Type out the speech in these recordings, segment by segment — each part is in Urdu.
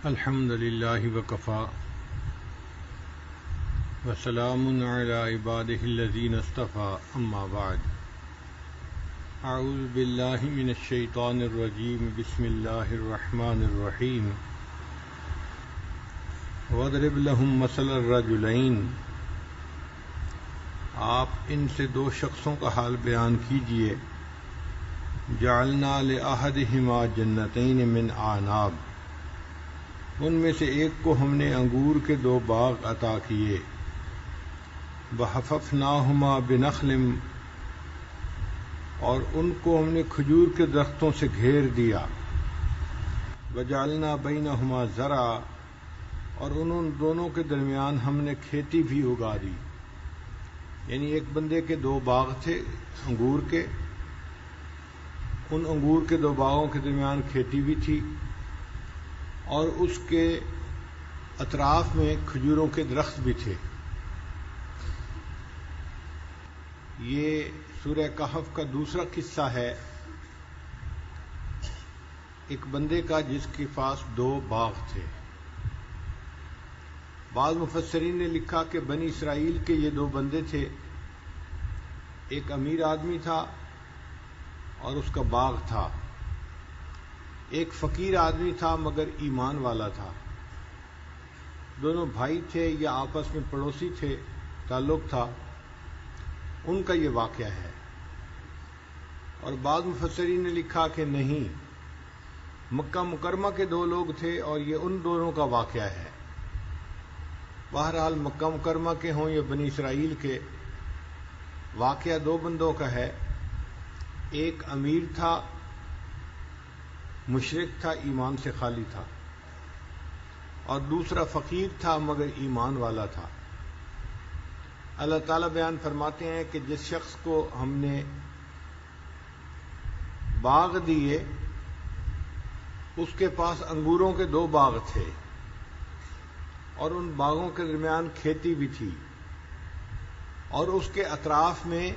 الحمد للہ وکفا وسلام علی عبادہ الذین اصطفى اما بعد اعوذ باللہ من الشیطان الرجیم بسم اللہ الرحمن الرحیم واضرب لهم مثل الرجلین آپ ان سے دو شخصوں کا حال بیان کیجئے جعلنا لأحدہما جنتین من اعناب ان میں سے ایک کو ہم نے انگور کے دو باغ عطا کیے وحففناہما بنخل اور ان کو ہم نے کھجور کے درختوں سے گھیر دیا وجعلنا بینہما زرعا اور ان دونوں کے درمیان ہم نے کھیتی بھی اگا دی، یعنی ایک بندے کے دو باغ تھے انگور کے، ان انگور کے دو باغوں کے درمیان کھیتی بھی تھی اور اس کے اطراف میں کھجوروں کے درخت بھی تھے۔ یہ سورہ کہف کا دوسرا قصہ ہے ایک بندے کا جس کے پاس دو باغ تھے۔ بعض مفسرین نے لکھا کہ بنی اسرائیل کے یہ دو بندے تھے، ایک امیر آدمی تھا اور اس کا باغ تھا، ایک فقیر آدمی تھا مگر ایمان والا تھا۔ دونوں بھائی تھے یا آپس میں پڑوسی تھے، تعلق تھا، ان کا یہ واقعہ ہے۔ اور بعض مفسرین نے لکھا کہ نہیں، مکہ مکرمہ کے دو لوگ تھے اور یہ ان دونوں کا واقعہ ہے۔ بہرحال مکہ مکرمہ کے ہوں یا بنی اسرائیل کے، واقعہ دو بندوں کا ہے۔ ایک امیر تھا، مشرک تھا، ایمان سے خالی تھا، اور دوسرا فقیر تھا مگر ایمان والا تھا۔ اللہ تعالیٰ بیان فرماتے ہیں کہ جس شخص کو ہم نے باغ دیے اس کے پاس انگوروں کے دو باغ تھے اور ان باغوں کے درمیان کھیتی بھی تھی اور اس کے اطراف میں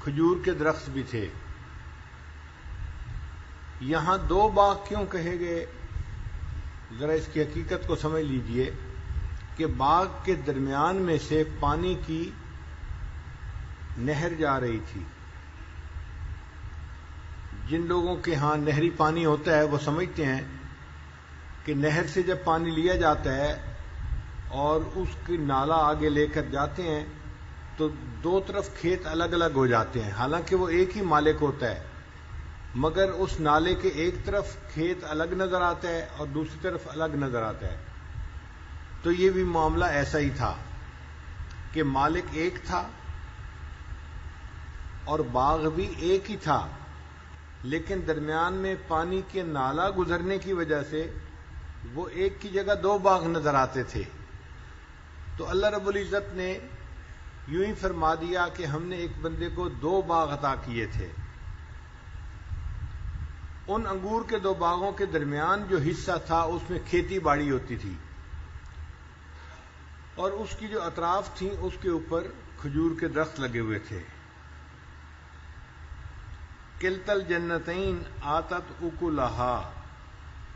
کھجور کے درخت بھی تھے۔ یہاں دو باغ کیوں کہے گئے، ذرا اس کی حقیقت کو سمجھ لیجئے کہ باغ کے درمیان میں سے پانی کی نہر جا رہی تھی۔ جن لوگوں کے ہاں نہری پانی ہوتا ہے وہ سمجھتے ہیں کہ نہر سے جب پانی لیا جاتا ہے اور اس کی نالا آگے لے کر جاتے ہیں تو دو طرف کھیت الگ الگ ہو جاتے ہیں، حالانکہ وہ ایک ہی مالک ہوتا ہے، مگر اس نالے کے ایک طرف کھیت الگ نظر آتا ہے اور دوسری طرف الگ نظر آتا ہے۔ تو یہ بھی معاملہ ایسا ہی تھا کہ مالک ایک تھا اور باغ بھی ایک ہی تھا، لیکن درمیان میں پانی کے نالا گزرنے کی وجہ سے وہ ایک کی جگہ دو باغ نظر آتے تھے۔ تو اللہ رب العزت نے یوں ہی فرما دیا کہ ہم نے ایک بندے کو دو باغ عطا کیے تھے۔ ان انگور کے دو باغوں کے درمیان جو حصہ تھا اس میں کھیتی باڑی ہوتی تھی اور اس کی جو اطراف تھیں اس کے اوپر کھجور کے درخت لگے ہوئے تھے۔ کلتا الجنتین آتت اکلہا،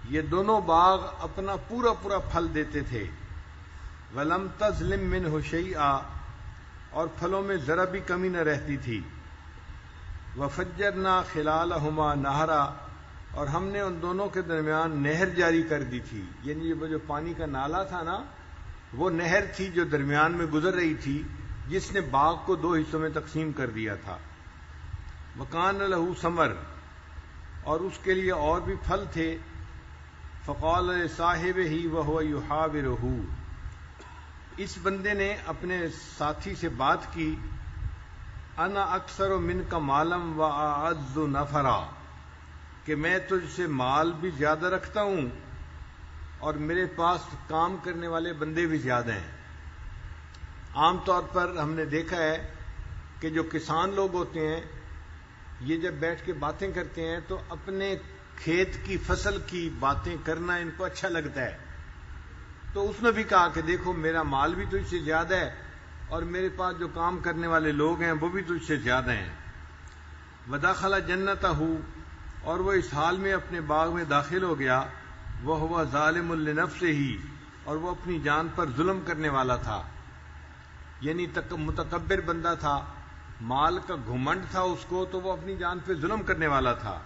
یہ دونوں باغ اپنا پورا پورا پھل دیتے تھے۔ ولم تظلم منہ شیئا، اور پھلوں میں ذرا بھی کمی نہ رہتی تھی۔ وفجرنا خلالہما نہرا، اور ہم نے ان دونوں کے درمیان نہر جاری کر دی تھی، یعنی یہ جو پانی کا نالا تھا نا، وہ نہر تھی جو درمیان میں گزر رہی تھی، جس نے باغ کو دو حصوں میں تقسیم کر دیا تھا۔ وکان لہ ثمر، اور اس کے لیے اور بھی پھل تھے۔ فقال لصاحبہ وہو یحاورہ، اس بندے نے اپنے ساتھی سے بات کی، انا اکثر منک مالا واعز نفرا، کہ میں تجھ سے مال بھی زیادہ رکھتا ہوں اور میرے پاس کام کرنے والے بندے بھی زیادہ ہیں۔ عام طور پر ہم نے دیکھا ہے کہ جو کسان لوگ ہوتے ہیں یہ جب بیٹھ کے باتیں کرتے ہیں تو اپنے کھیت کی فصل کی باتیں کرنا ان کو اچھا لگتا ہے۔ تو اس نے بھی کہا کہ دیکھو میرا مال بھی تجھ سے زیادہ ہے اور میرے پاس جو کام کرنے والے لوگ ہیں وہ بھی تجھ سے زیادہ ہیں۔ ودخل جنتہ، اور وہ اس حال میں اپنے باغ میں داخل ہو گیا، وَهُوَ ظَالِمٌ لِنَفْسِهِ، اور وہ اپنی جان پر ظلم کرنے والا تھا، یعنی متکبر بندہ تھا، مال کا گھمنڈ تھا اس کو، تو وہ اپنی جان پہ ظلم کرنے والا تھا۔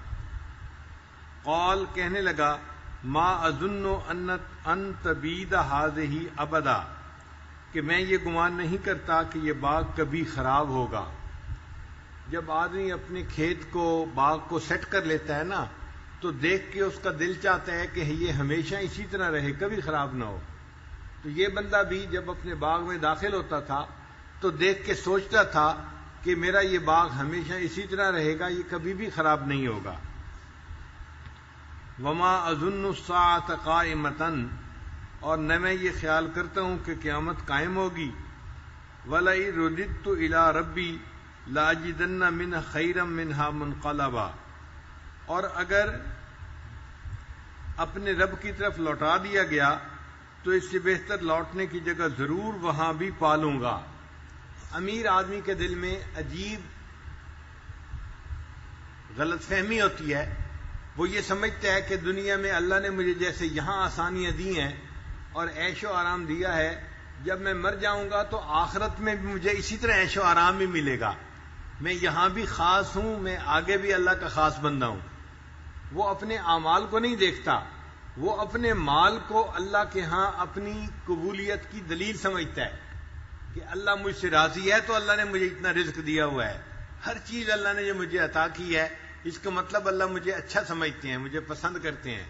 قال، کہنے لگا، ما اظن ان تبید هذه ابدا، کہ میں یہ گمان نہیں کرتا کہ یہ باغ کبھی خراب ہوگا۔ جب آدمی اپنے کھیت کو، باغ کو سیٹ کر لیتا ہے نا، تو دیکھ کے اس کا دل چاہتا ہے کہ یہ ہمیشہ اسی طرح رہے، کبھی خراب نہ ہو۔ تو یہ بندہ بھی جب اپنے باغ میں داخل ہوتا تھا تو دیکھ کے سوچتا تھا کہ میرا یہ باغ ہمیشہ اسی طرح رہے گا، یہ کبھی بھی خراب نہیں ہوگا۔ وما اظن الساعة قائمة، اور نہ میں یہ خیال کرتا ہوں کہ قیامت قائم ہوگی۔ وَلَئِن رُدِدتُّ إِلَىٰ رَبِّي لَأَجِدَنَّ مِنْهَا خَيْرًا مِنْهَا مُنْقَلَبًا، اور اگر اپنے رب کی طرف لوٹا دیا گیا تو اس سے بہتر لوٹنے کی جگہ ضرور وہاں بھی پالوں گا۔ امیر آدمی کے دل میں عجیب غلط فہمی ہوتی ہے، وہ یہ سمجھتا ہے کہ دنیا میں اللہ نے مجھے جیسے یہاں آسانیاں دی ہیں اور عیش و آرام دیا ہے، جب میں مر جاؤں گا تو آخرت میں بھی مجھے اسی طرح عیش و آرام بھی ملے گا، میں یہاں بھی خاص ہوں، میں آگے بھی اللہ کا خاص بندہ ہوں۔ وہ اپنے اعمال کو نہیں دیکھتا، وہ اپنے مال کو اللہ کے ہاں اپنی قبولیت کی دلیل سمجھتا ہے کہ اللہ مجھ سے راضی ہے تو اللہ نے مجھے اتنا رزق دیا ہوا ہے، ہر چیز اللہ نے جو مجھے عطا کی ہے اس کا مطلب اللہ مجھے اچھا سمجھتے ہیں، مجھے پسند کرتے ہیں،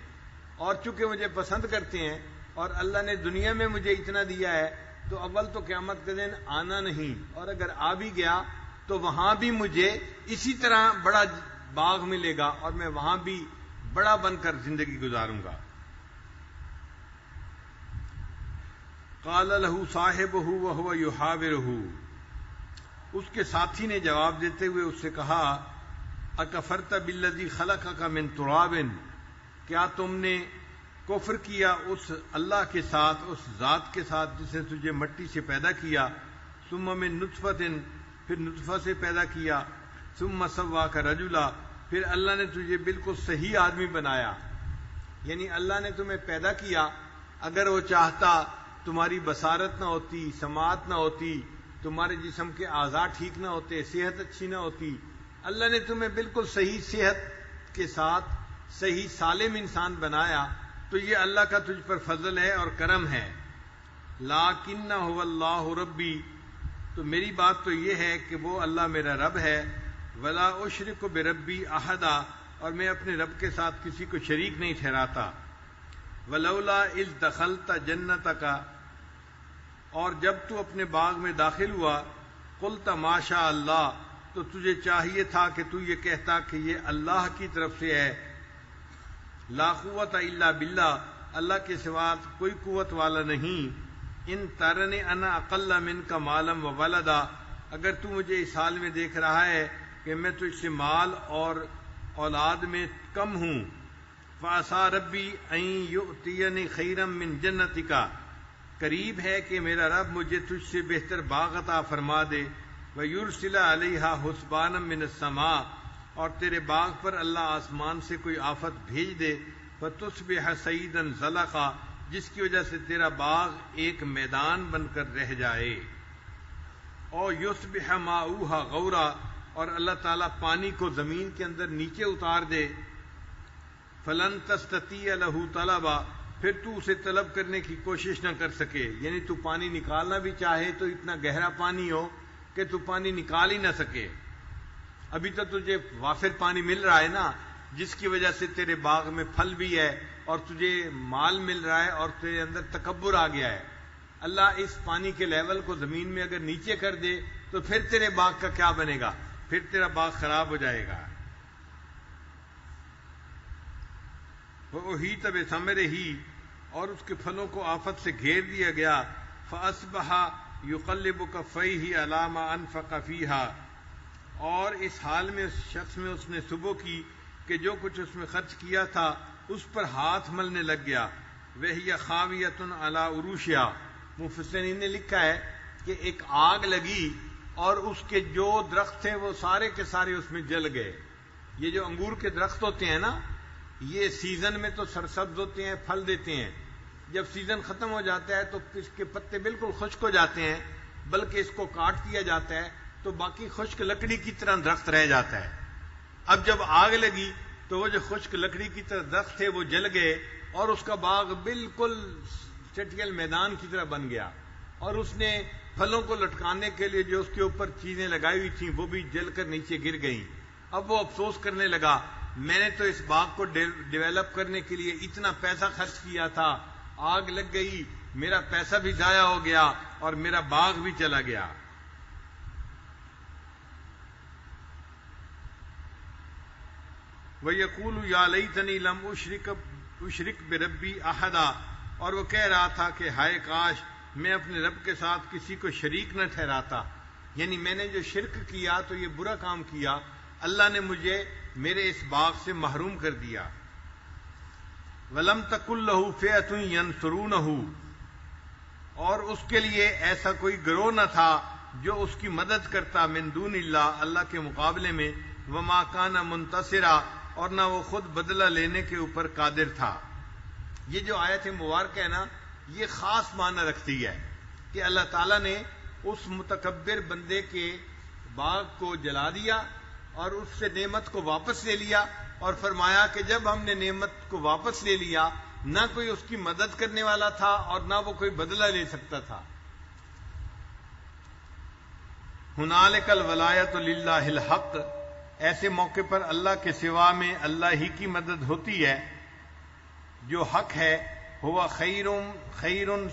اور چونکہ مجھے پسند کرتے ہیں اور اللہ نے دنیا میں مجھے اتنا دیا ہے تو اول تو قیامت کے دن آنا نہیں، اور اگر آ بھی گیا تو وہاں بھی مجھے اسی طرح بڑا باغ ملے گا اور میں وہاں بھی بڑا بن کر زندگی گزاروں گا۔ قال له صاحبه وهو يحاوره، اس کے ساتھی نے جواب دیتے ہوئے اس سے کہا، اکفرت بالذی خلقک من تراب، کیا تم نے کفر کیا اس اللہ کے ساتھ، اس ذات کے ساتھ جس نے تجھے مٹی سے پیدا کیا، ثم من نطفۃ، پھر نطفہ سے پیدا کیا، ثم سواک رجلا، پھر اللہ نے تجھے بالکل صحیح آدمی بنایا۔ یعنی اللہ نے تمہیں پیدا کیا، اگر وہ چاہتا تمہاری بصارت نہ ہوتی، سماعت نہ ہوتی، تمہارے جسم کے اعضاء ٹھیک نہ ہوتے، صحت اچھی نہ ہوتی، اللہ نے تمہیں بالکل صحیح صحت کے ساتھ صحیح سالم انسان بنایا، تو یہ اللہ کا تجھ پر فضل ہے اور کرم ہے۔ لَٰكِنَّ هُوَ اللَّهُ رَبِّي، تو میری بات تو یہ ہے کہ وہ اللہ میرا رب ہے، وَلَا أُشْرِكُ بِرَبِّي أَحَدًا، اور میں اپنے رب کے ساتھ کسی کو شریک نہیں ٹھہراتا۔ وَلَوْلَا إِذْ دَخَلْتَ جَنَّتَكَ، اور جب تو اپنے باغ میں داخل ہوا، قُلْتَ مَا شَاءَ اللَّهُ، تو تجھے چاہیے تھا کہ تو یہ کہتا کہ یہ اللہ کی طرف سے ہے، لا قوت الا باللہ، اللہ کے سوا کوئی قوت والا نہیں، ان ترنی انا اقل منک مالا و ولدا، اگر تو مجھے اس حال میں دیکھ رہا ہے کہ میں تجھ سے مال اور اولاد میں کم ہوں، فعسى ربی ان یؤتینی خیرا من جنتک، قریب ہے کہ میرا رب مجھے تجھ سے بہتر باغ عطا فرما دے، وَيُرْسِلَ عَلَيْهَا حُسْبَانًا مِّنَ السَّمَاءِ، اور تیرے باغ پر اللہ آسمان سے کوئی آفت بھیج دے، فَتُصْبِحَ صَعِيدًا زَلَقًا، جس کی وجہ سے تیرا باغ ایک میدان بن کر رہ جائے، اور يُصْبِحَ مَاؤُهَا غَوْرًا، اور اللہ تعالیٰ پانی کو زمین کے اندر نیچے اتار دے، فَلَن تَسْتَطِيعَ لَهُ طَلَبًا، پھر تو اسے طلب کرنے کی کوشش نہ کر سکے، یعنی تو پانی نکالنا بھی چاہے تو اتنا گہرا پانی ہو کہ تو پانی نکال ہی نہ سکے۔ ابھی تو تجھے وافر پانی مل رہا ہے نا، جس کی وجہ سے تیرے باغ میں پھل بھی ہے اور تجھے مال مل رہا ہے اور تیرے اندر تکبر آ گیا ہے۔ اللہ اس پانی کے لیول کو زمین میں اگر نیچے کر دے تو پھر تیرے باغ کا کیا بنے گا، پھر تیرا باغ خراب ہو جائے گا۔ وَأُحِيطَ بِثَمَرِهِ، اور اس کے پھلوں کو آفت سے گھیر دیا گیا، فَأَصْبَحَ يُقَلِّبُ كَفَّيْهِ عَلَىٰ مَا أَنفَقَ فِيهَا، اور اس حال میں اس شخص میں اس نے صبح کی کہ جو کچھ اس میں خرچ کیا تھا اس پر ہاتھ ملنے لگ گیا، وَهِيَ خَاوِيَةٌ عَلَىٰ عُرُوشِهَا، مفسرین نے لکھا ہے کہ ایک آگ لگی اور اس کے جو درخت تھے وہ سارے کے سارے اس میں جل گئے۔ یہ جو انگور کے درخت ہوتے ہیں نا، یہ سیزن میں تو سرسبز ہوتے ہیں، پھل دیتے ہیں، جب سیزن ختم ہو جاتا ہے تو اس کے پتے بالکل خشک ہو جاتے ہیں، بلکہ اس کو کاٹ دیا جاتا ہے تو باقی خشک لکڑی کی طرح درخت رہ جاتا ہے۔ اب جب آگ لگی تو وہ جو خشک لکڑی کی طرح درخت تھے وہ جل گئے، اور اس کا باغ بالکل چٹیل میدان کی طرح بن گیا، اور اس نے پھلوں کو لٹکانے کے لیے جو اس کے اوپر چیزیں لگائی ہوئی تھیں وہ بھی جل کر نیچے گر گئیں۔ اب وہ افسوس کرنے لگا، میں نے تو اس باغ کو ڈیولپ کرنے کے لیے اتنا پیسہ خرچ کیا تھا، آگ لگ گئی، میرا پیسہ بھی ضائع ہو گیا اور میرا باغ بھی چلا گیا۔ وَيَقُولُ يَا لَيْتَنِي لَمْ أُشْرِكْ بِرَبِّي أَحَدًا، اور وہ کہہ رہا تھا کہ ہائے کاش میں اپنے رب کے ساتھ کسی کو شریک نہ ٹھہراتا، یعنی میں نے جو شرک کیا تو یہ برا کام کیا، اللہ نے مجھے میرے اس باغ سے محروم کر دیا۔ وَلَمْ تَكُن لَّهُ فِئَةٌ يَنصُرُونَهُ، اور اس کے لیے ایسا کوئی گروہ نہ تھا جو اس کی مدد کرتا، من دون اللہ، اللہ کے مقابلے میں، وما کان منتصرا، اور نہ وہ خود بدلہ لینے کے اوپر قادر تھا۔ یہ جو آیت مبارکہ ہے نا، یہ خاص معنی رکھتی ہے کہ اللہ تعالیٰ نے اس متکبر بندے کے باغ کو جلا دیا اور اس سے نعمت کو واپس لے لیا، اور فرمایا کہ جب ہم نے نعمت کو واپس لے لیا نہ کوئی اس کی مدد کرنے والا تھا اور نہ وہ کوئی بدلہ لے سکتا تھا۔ ہنالک الولایۃ للہ الحق، ایسے موقع پر اللہ کے سوا میں اللہ ہی کی مدد ہوتی ہے جو حق ہے۔ ہوا خیر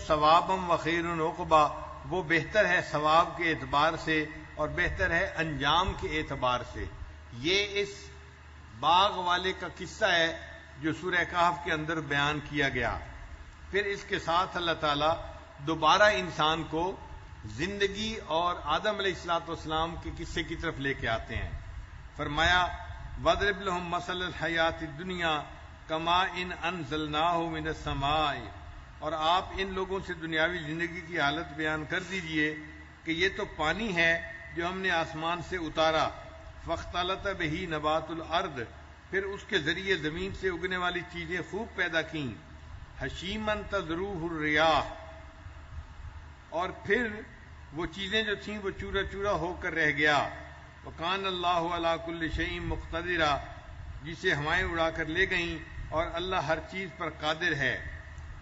ثوابا و خیر عقبا، وہ بہتر ہے ثواب کے اعتبار سے اور بہتر ہے انجام کے اعتبار سے۔ یہ اس باغ والے کا قصہ ہے جو سورہ کہف کے اندر بیان کیا گیا۔ پھر اس کے ساتھ اللہ تعالیٰ دوبارہ انسان کو زندگی اور آدم علیہ الصلوۃ والسلام کے قصے کی طرف لے کے آتے ہیں۔ فرمایا وَاضْرِبْ لَهُم مَثَلَ الْحَيَاةِ الدُّنْيَا كَمَاءٍ أَنزَلْنَاهُ مِنَ السَّمَاءِ، اور آپ ان لوگوں سے دنیاوی زندگی کی حالت بیان کر دیجئے کہ یہ تو پانی ہے جو ہم نے آسمان سے اتارا، فاختلط بہ نبات الارض، پھر اس کے ذریعے زمین سے اگنے والی چیزیں خوب پیدا کیں، حشیماً تذروہ الریاح، اور پھر وہ چیزیں جو تھیں وہ چورا چورا ہو کر رہ گیا، وکان اللہ علی کل شیء مقتدرا، جسے ہوائیں اڑا کر لے گئیں اور اللہ ہر چیز پر قادر ہے۔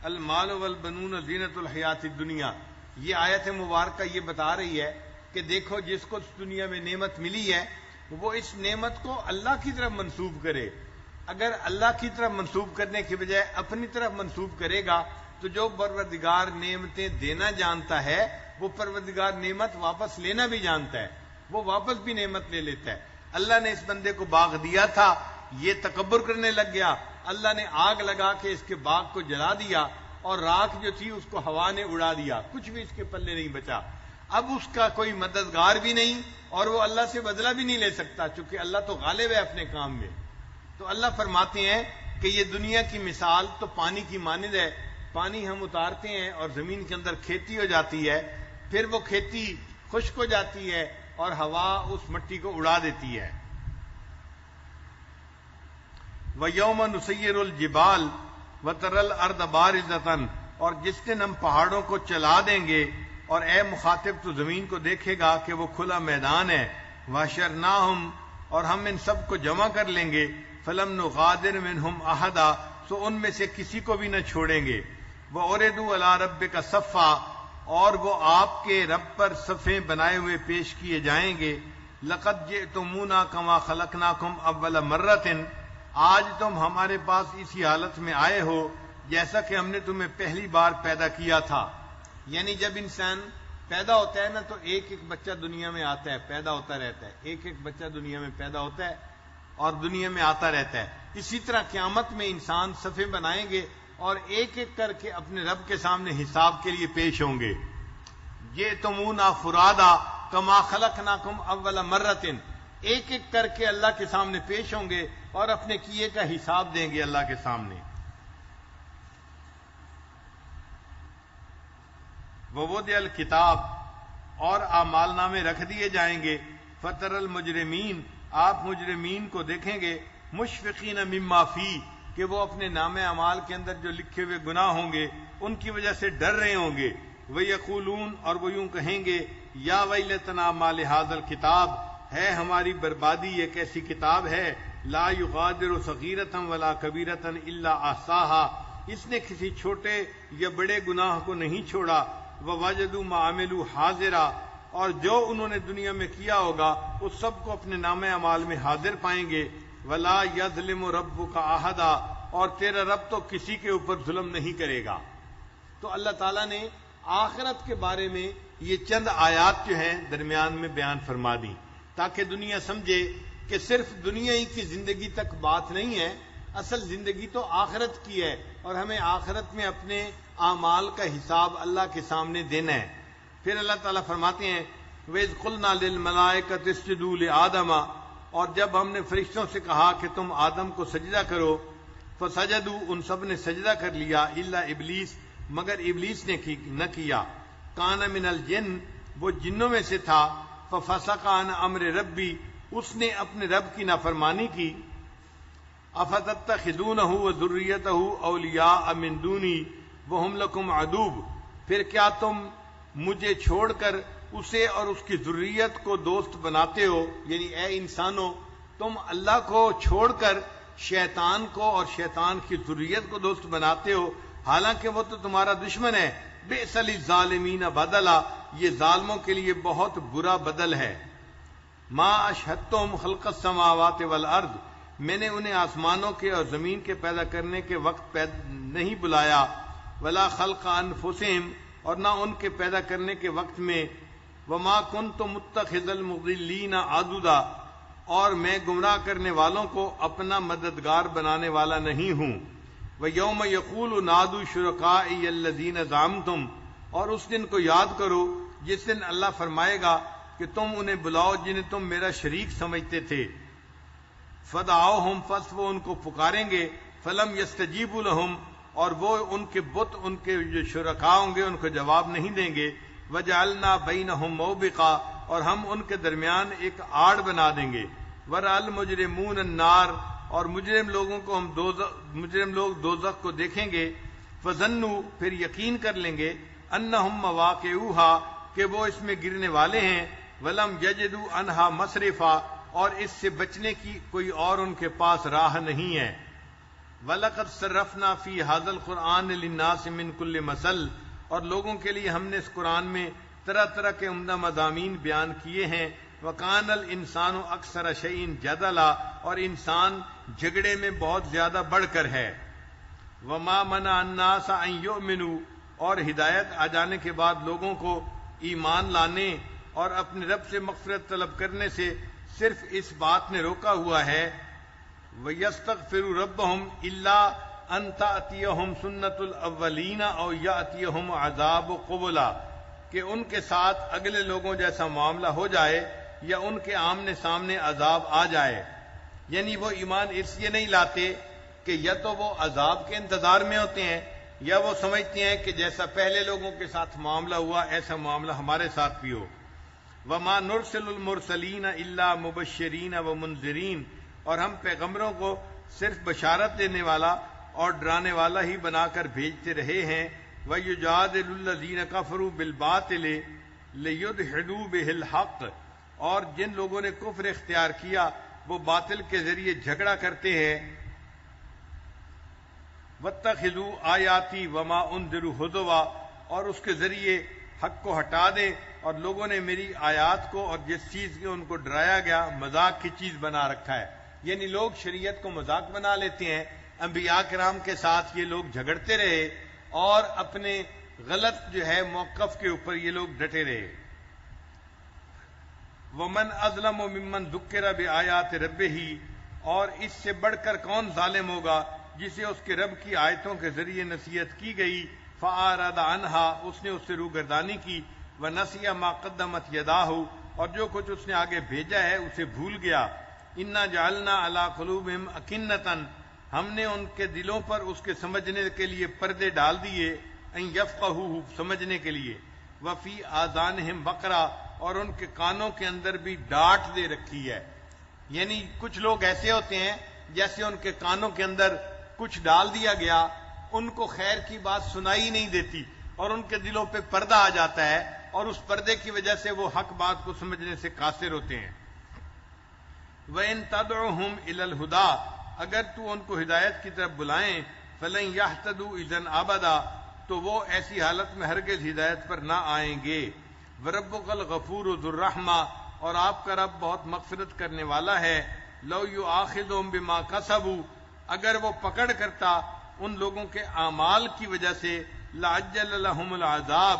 المال والبنون زینت الحیات الدنیا، یہ آیت مبارکہ یہ بتا رہی ہے کہ دیکھو جس کو اس دنیا میں نعمت ملی ہے وہ اس نعمت کو اللہ کی طرف منسوب کرے۔ اگر اللہ کی طرف منسوب کرنے کی بجائے اپنی طرف منسوب کرے گا تو جو پروردگار نعمتیں دینا جانتا ہے وہ پروردگار نعمت واپس لینا بھی جانتا ہے، وہ واپس بھی نعمت لے لیتا ہے۔ اللہ نے اس بندے کو باغ دیا تھا، یہ تکبر کرنے لگ گیا، اللہ نے آگ لگا کے اس کے باغ کو جلا دیا اور راکھ جو تھی اس کو ہوا نے اڑا دیا، کچھ بھی اس کے پلے نہیں بچا۔ اب اس کا کوئی مددگار بھی نہیں اور وہ اللہ سے بدلہ بھی نہیں لے سکتا، چونکہ اللہ تو غالب ہے اپنے کام میں۔ تو اللہ فرماتے ہیں کہ یہ دنیا کی مثال تو پانی کی مانند ہے، پانی ہم اتارتے ہیں اور زمین کے اندر کھیتی ہو جاتی ہے، پھر وہ کھیتی خشک ہو جاتی ہے اور ہوا اس مٹی کو اڑا دیتی ہے۔ وَيَوْمَ نُسَيِّرُ الْجِبَالَ وَتَرَى الْأَرْضَ بَارِزَةً، اور جس دن ہم پہاڑوں کو چلا دیں گے اور اے مخاطب تو زمین کو دیکھے گا کہ وہ کھلا میدان ہے۔ وَحْشَرْنَاهُمْ، اور ہم ان سب کو جمع کر لیں گے، فَلَمْ نُغَادِرْ مِنْهُمْ أَحَدًا، سو ان میں سے کسی کو بھی نہ چھوڑیں گے۔ وَعُرِضُوا عَلَىٰ رَبِّكَ صَفًّا، اور وہ آپ کے رب پر صفیں بنائے ہوئے پیش کیے جائیں گے۔ لَقَدْ جِئْتُمُونَا كَمَا خَلَقْنَاكُمْ أَوَّلَ مَرَّةٍ، آج تم ہمارے پاس اسی حالت میں آئے ہو جیسا کہ ہم نے تمہیں پہلی بار پیدا کیا تھا۔ یعنی جب انسان پیدا ہوتا ہے نا تو ایک ایک بچہ دنیا میں آتا ہے، پیدا ہوتا رہتا ہے، ایک ایک بچہ دنیا میں پیدا ہوتا ہے اور دنیا میں آتا رہتا ہے۔ اسی طرح قیامت میں انسان صفیں بنائیں گے اور ایک ایک کر کے اپنے رب کے سامنے حساب کے لیے پیش ہوں گے۔ جئتمونا فرادا کما خلقناکم اول مرۃ، ایک ایک کر کے اللہ کے سامنے پیش ہوں گے اور اپنے کیے کا حساب دیں گے اللہ کے سامنے۔ ووضع الکتاب، اور اعمال نامے رکھ دیے جائیں گے۔ فتر المجرمین، آپ مجرمین کو دیکھیں گے، مشفقین مما فی، کہ کہ وہ اپنے نام اعمال کے اندر جو لکھے ہوئے گناہ ہوں گے ان کی وجہ سے ڈر رہے ہوں گے. وَيَقُولُونَ اور وہ یوں کہیں گے یا ویلتنا ما لہذا الکتاب ہے ہماری بربادی یہ کیسی کتاب ہے لا یغادر صغیرۃ ولا کبیرۃ الا احصاها اس نے کسی چھوٹے یا بڑے گناہ کو نہیں چھوڑا. ووجدوا ما عملوا حاضرا اور جو انہوں نے دنیا میں کیا ہوگا اس سب کو اپنے نام اعمال میں حاضر پائیں گے. ولا یظلم ربک احدا اور تیرا رب تو کسی کے اوپر ظلم نہیں کرے گا. تو اللہ تعالیٰ نے آخرت کے بارے میں یہ چند آیات جو ہیں درمیان میں بیان فرما دی تاکہ دنیا سمجھے کہ صرف دنیا ہی کی زندگی تک بات نہیں ہے، اصل زندگی تو آخرت کی ہے اور ہمیں آخرت میں اپنے اعمال کا حساب اللہ کے سامنے دینا ہے. پھر اللہ تعالیٰ فرماتے ہیں وَإِذْ قُلْنَا لِلْمَلَائِكَةِ اسْجُدُوا لِآدَمَ اور جب ہم نے فرشتوں سے کہا کہ تم آدم کو سجدہ کرو فسجدوا ان سب نے سجدہ کر لیا الا ابلیس مگر ابلیس نے نہ کیا. کان من الجن وہ جنوں میں سے تھا. ففسق عن امر ربی اس نے اپنے رب کی نافرمانی کی. افتتخذونہ وذریتہ اولیاء من دونی وہم لکم عدو پھر کیا تم مجھے چھوڑ کر اسے اور اس کی ذریت کو دوست بناتے ہو، یعنی اے انسانوں تم اللہ کو چھوڑ کر شیطان کو اور شیطان کی ذریت کو دوست بناتے ہو حالانکہ وہ تو تمہارا دشمن ہے. بئس للظالمین بدلا یہ ظالموں کے لیے بہت برا بدل ہے. ما اشہدتم خلق السماوات والارض میں نے انہیں آسمانوں کے اور زمین کے پیدا کرنے کے وقت نہیں بلایا. ولا خلق انفسہم اور نہ ان کے پیدا کرنے کے وقت میں. وما کنت متخذ المضلین عضدا اور میں گمراہ کرنے والوں کو اپنا مددگار بنانے والا نہیں ہوں. وَيَوْمَ يَقُولُ نَادُوا شُرَكَائِيَ الَّذِينَ زَعَمْتُمْ اور اس دن کو یاد کرو جس دن اللہ فرمائے گا کہ تم انہیں بلاؤ جنہیں تم میرا شریک سمجھتے تھے. فَدَعَوْهُمْ پس وہ ان کو پکاریں گے. فَلَمْ يَسْتَجِيبُوا لَهُمْ اور وہ ان کے بت ان کے جو شرکا ہوں گے ان کو جواب نہیں دیں گے. وَجَعَلْنَا بَيْنَهُمْ مَوْبِقًا اور ہم ان کے درمیان ایک آڑ بنا دیں گے. وَرَأَى الْمُجْرِمُونَ النَّارَ اور مجرم لوگ دوزخ کو دیکھیں گے. فظنوا پھر یقین کر لیں گے انہم مواقعوها کہ وہ اس میں گرنے والے ہیں. ولم یجدوا عنها مصرفا اور اس سے بچنے کی کوئی اور ان کے پاس راہ نہیں ہے. وَلَقَدْ صَرَّفْنَا فِي هَذَا الْقُرْآنِ لِلنَّاسِ مِنْ كُلِّ مَثَلٍ اور لوگوں کے لیے ہم نے اس قرآن میں طرح طرح کے عمدہ مضامین بیان کیے ہیں. وَكَانَ الْإِنسَانُ أَكْثَرَ شَيْءٍ جَدَلًا اور انسان جھگڑے میں بہت زیادہ بڑھ کر ہے. وَمَا مَنَعَ النَّاسَ أَن يُؤْمِنُوا اور ہدایت آ جانے کے بعد لوگوں کو ایمان لانے اور اپنے رب سے مغفرت طلب کرنے سے صرف اس بات نے روکا ہوا ہے وَيَسْتَغْفِرُوا رَبَّهُمْ إِلَّا أَن تَأْتِيَهُمْ سُنَّةُ الْأَوَّلِينَ أَوْ يَأْتِيَهُمْ عَذَابُ قُبُلًا کہ ان کے ساتھ اگلے لوگوں جیسا معاملہ ہو جائے یا ان کے آمنے سامنے عذاب آ جائے. یعنی وہ ایمان اس لیے نہیں لاتے کہ یا تو وہ عذاب کے انتظار میں ہوتے ہیں یا وہ سمجھتے ہیں کہ جیسا پہلے لوگوں کے ساتھ معاملہ ہوا ایسا معاملہ ہمارے ساتھ بھی ہو. وَمَا نُرْسِلُ الْمُرْسَلِينَ إِلَّا مُبَشِّرِينَ وَمُنذِرِينَ اور ہم پیغمبروں کو صرف بشارت دینے والا اور ڈرانے والا ہی بنا کر بھیجتے رہے ہیں. وَيُجَادِلُ الَّذِينَ كَفَرُوا بِالْبَاطِلِ لِيُدْحِضُوا بِهِ الْحَقَّ اور جن لوگوں نے کفر اختیار کیا وہ باطل کے ذریعے جھگڑا کرتے ہیں. وَاتَّخِذُوا آیَاتِي وَمَا أُنذِرُوا هُزُوًا اور اس کے ذریعے حق کو ہٹا دیں اور لوگوں نے میری آیات کو اور جس چیز کے ان کو ڈرایا گیا مذاق کی چیز بنا رکھا ہے. یعنی لوگ شریعت کو مذاق بنا لیتے ہیں. انبیاء کرام کے ساتھ یہ لوگ جھگڑتے رہے اور اپنے غلط جو ہے موقف کے اوپر یہ لوگ ڈٹے رہے. وَمَنْ أَظْلَمُ مِمَّنْ ذُكِّرَ بِآيَاتِ رَبِّهِ اور اس سے بڑھ کر کون ظالم ہوگا جسے اس کے رب کی آیتوں کے ذریعے نصیحت کی گئی. فَأَعْرَضَ عَنْهَا اس نے اس سے روگردانی کی. وَنَسِيَ مَا قَدَّمَتْ يَدَاهُ اور جو کچھ اس نے آگے بھیجا ہے اسے بھول گیا. إِنَّا جَعَلْنَا عَلَىٰ قُلُوبِهِمْ أَكِنَّةً ہم نے ان کے دلوں پر اس کے سمجھنے کے لیے پردے ڈال دیے. أَن يَفْقَهُوهُ سمجھنے کے لیے. وَفِي آذَانِهِمْ وَقْرًا اور ان کے کانوں کے اندر بھی ڈانٹ دے رکھی ہے. یعنی کچھ لوگ ایسے ہوتے ہیں جیسے ان کے کانوں کے اندر کچھ ڈال دیا گیا، ان کو خیر کی بات سنائی نہیں دیتی اور ان کے دلوں پہ پردہ آ جاتا ہے، اور اس پردے کی وجہ سے وہ حق بات کو سمجھنے سے قاصر ہوتے ہیں۔ وَإِن تَدْعُهُمْ إِلَى الْهُدَىٰ، اگر تو ان کو ہدایت کی طرف بلائیں، فَلَن يَهْتَدُوا إِذًا أَبَدًا، تو وہ ایسی حالت میں ہرگز ہدایت پر نہ آئیں گے۔ وَرَبُّكَ الْغَفُورُ ذُو الرَّحْمَةِ، اور آپ کا رب بہت مغفرت کرنے والا ہے۔ لَوْ يُؤَاخِذُهُم بِمَا كَسَبُوا، اگر وہ پکڑ کرتا ان لوگوں کے اعمال کی وجہ سے، لَعَجَّلَ لَهُمُ الْعَذَابَ،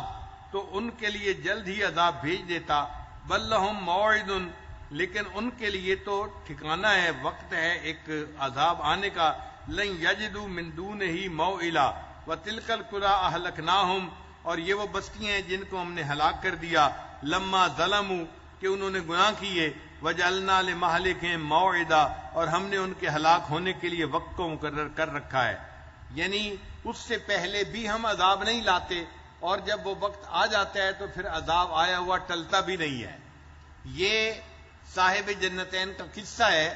تو ان کے لیے جلد ہی عذاب بھیج دیتا۔ بل لہم موعد، لیکن ان کے لیے تو ٹھکانہ ہے، وقت ہے ایک عذاب آنے کا۔ لن یجدوا من دونہ موئلا، وتلک القری اہلکناہم، اور یہ وہ بستیاں ہیں جن کو ہم نے ہلاک کر دیا، لما ظلموا، کہ انہوں نے گناہ کیے، وجعلنا لمہلکہم موعدا، اور ہم نے ان کے ہلاک ہونے کے لیے وقت کو مقرر کر رکھا ہے۔ یعنی اس سے پہلے بھی ہم عذاب نہیں لاتے، اور جب وہ وقت آ جاتا ہے تو پھر عذاب آیا ہوا ٹلتا بھی نہیں ہے۔ یہ صاحب جنتین کا قصہ ہے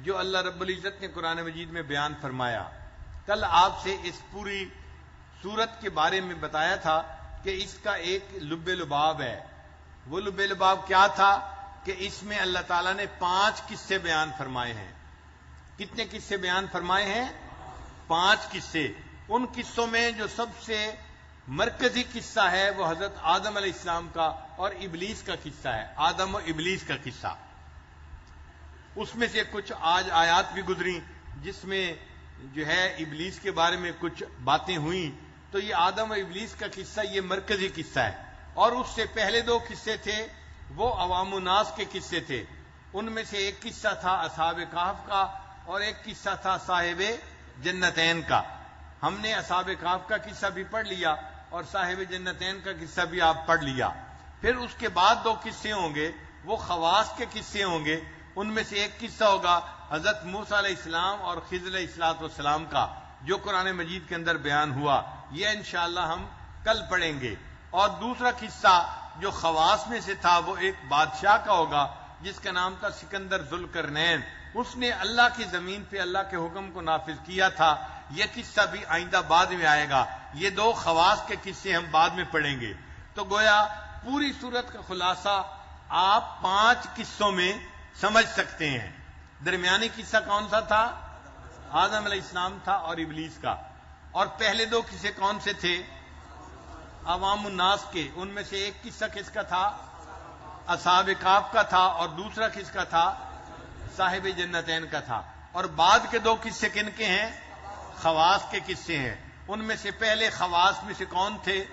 جو اللہ رب العزت نے قرآن مجید میں بیان فرمایا۔ کل آپ سے اس پوری سورت کے بارے میں بتایا تھا کہ اس کا ایک لب لباب ہے۔ وہ لب لباب کیا تھا کہ اس میں اللہ تعالیٰ نے 5 قصے بیان فرمائے ہیں۔ کتنے قصے بیان فرمائے ہیں؟ 5 قصے۔ ان قصوں میں جو سب سے مرکزی قصہ ہے وہ حضرت آدم علیہ السلام کا اور ابلیس کا قصہ ہے، آدم و ابلیس کا قصہ۔ اس میں سے کچھ آج آیات بھی گزری جس میں جو ہے ابلیس کے بارے میں کچھ باتیں ہوئیں، تو یہ آدم و ابلیس کا قصہ یہ مرکزی قصہ ہے۔ اور اس سے پہلے 2 قصے تھے وہ عوام الناس کے قصے تھے۔ ان میں سے ایک قصہ تھا اصحاب کہف کا اور ایک قصہ تھا صاحب جنتین کا۔ ہم نے اصحاب کہف کا قصہ بھی پڑھ لیا اور صاحب جنتین کا قصہ بھی آپ پڑھ لیا۔ پھر اس کے بعد 2 قصے ہوں گے، وہ خواص کے قصے ہوں گے۔ ان میں سے ایک قصہ ہوگا حضرت موسیٰ علیہ السلام اور خضر علیہ السلام کا، جو قرآن مجید کے اندر بیان ہوا۔ یہ انشاءاللہ ہم کل پڑھیں گے۔ اور دوسرا قصہ جو خواص میں سے تھا وہ ایک بادشاہ کا ہوگا جس کا نام تھا سکندر ذوالقرنین۔ اس نے اللہ کی زمین پہ اللہ کے حکم کو نافذ کیا تھا۔ یہ قصہ بھی آئندہ بعد میں آئے گا۔ یہ 2 خواص کے قصے ہم بعد میں پڑھیں گے۔ تو گویا پوری سورت کا خلاصہ آپ 5 قصوں میں سمجھ سکتے ہیں۔ درمیانی قصہ کون سا تھا؟ آدم علیہ السلام تھا اور ابلیس کا۔ اور پہلے 2 قصے کون سے تھے؟ عوام الناس کے۔ ان میں سے ایک قصہ کس کا تھا؟ اصحاب کہف کا تھا، اور دوسرا کس کا تھا؟ صاحب جنتین کا تھا۔ اور بعد کے 2 قصے کن کے ہیں؟ خواص کے قصے ہیں۔ ان میں سے پہلے خواص میں سے کون تھے؟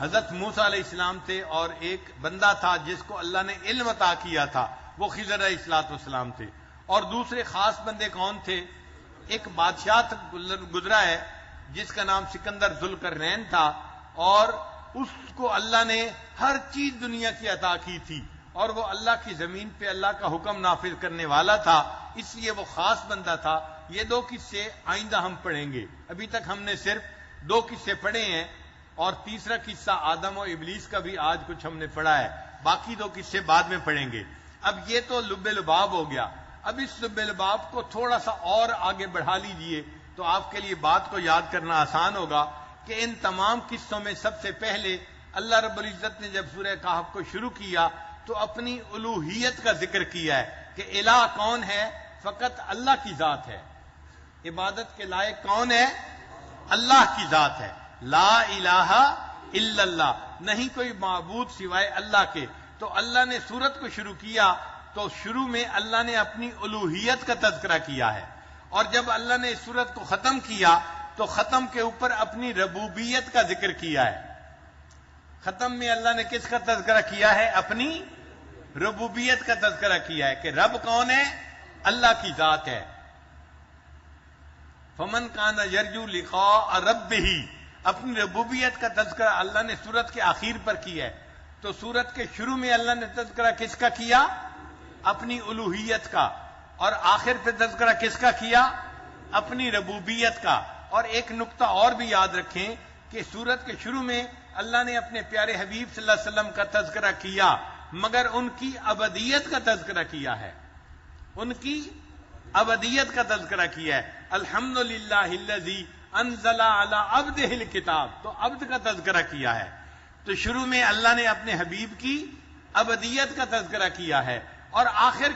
حضرت موسیٰ علیہ السلام تھے، اور ایک بندہ تھا جس کو اللہ نے علم عطا کیا تھا، وہ خضر علیہ السلام تھے۔ اور دوسرے خاص بندے کون تھے؟ ایک بادشاہ گزرا ہے جس کا نام سکندر ذوالقرنین تھا، اور اس کو اللہ نے ہر چیز دنیا کی عطا کی تھی، اور وہ اللہ کی زمین پہ اللہ کا حکم نافذ کرنے والا تھا، اس لیے وہ خاص بندہ تھا۔ یہ 2 قصے آئندہ ہم پڑھیں گے۔ ابھی تک ہم نے صرف 2 قصے پڑھے ہیں، اور تیسرا قصہ آدم و ابلیس کا بھی آج کچھ ہم نے پڑھا ہے، باقی 2 قصے بعد میں پڑھیں گے۔ اب یہ تو لب لباب ہو گیا۔ اب اس لب لباب کو تھوڑا سا اور آگے بڑھا لیجئے تو آپ کے لیے بات کو یاد کرنا آسان ہوگا کہ ان تمام قصوں میں سب سے پہلے اللہ رب العزت نے جب سورہ کہف کو شروع کیا تو اپنی الوہیت کا ذکر کیا ہے کہ الہ کون ہے؟ فقط اللہ کی ذات ہے۔ عبادت کے لائق کون ہے؟ اللہ کی ذات ہے۔ لا الہ الا اللہ، نہیں کوئی معبود سوائے اللہ کے۔ تو اللہ نے سورت کو شروع کیا تو شروع میں اللہ نے اپنی الوہیت کا تذکرہ کیا ہے، اور جب اللہ نے اس سورت کو ختم کیا تو ختم کے اوپر اپنی ربوبیت کا ذکر کیا ہے۔ ختم میں اللہ نے کس کا تذکرہ کیا ہے؟ اپنی ربوبیت کا تذکرہ کیا ہے کہ رب کون ہے؟ اللہ کی ذات ہے۔ فمن کان یرجو لقاء ربہ، اپنی ربوبیت کا تذکرہ اللہ نے سورت کے آخر پر کیا ہے۔ تو سورت کے شروع میں اللہ نے تذکرہ کس کا کیا؟ اپنی الوہیت کا۔ اور آخر پہ تذکرہ کس کا کیا؟ اپنی ربوبیت کا۔ اور ایک نقطہ اور بھی یاد رکھیں کہ سورت کے شروع میں اللہ نے اپنے پیارے حبیب صلی اللہ علیہ وسلم کا تذکرہ کیا، مگر ان کی ابدیت کا تذکرہ کیا ہے۔ ان کی ابدیت کا تذکرہ کیا ہے۔ الحمدللہ الذی انزل علی عبدہ الکتاب، تو عبد کا تذکرہ کیا ہے. تو شروع میں اللہ نے اپنے حبیب کی عبدیت کا تذکرہ کیا ہے، اور آخر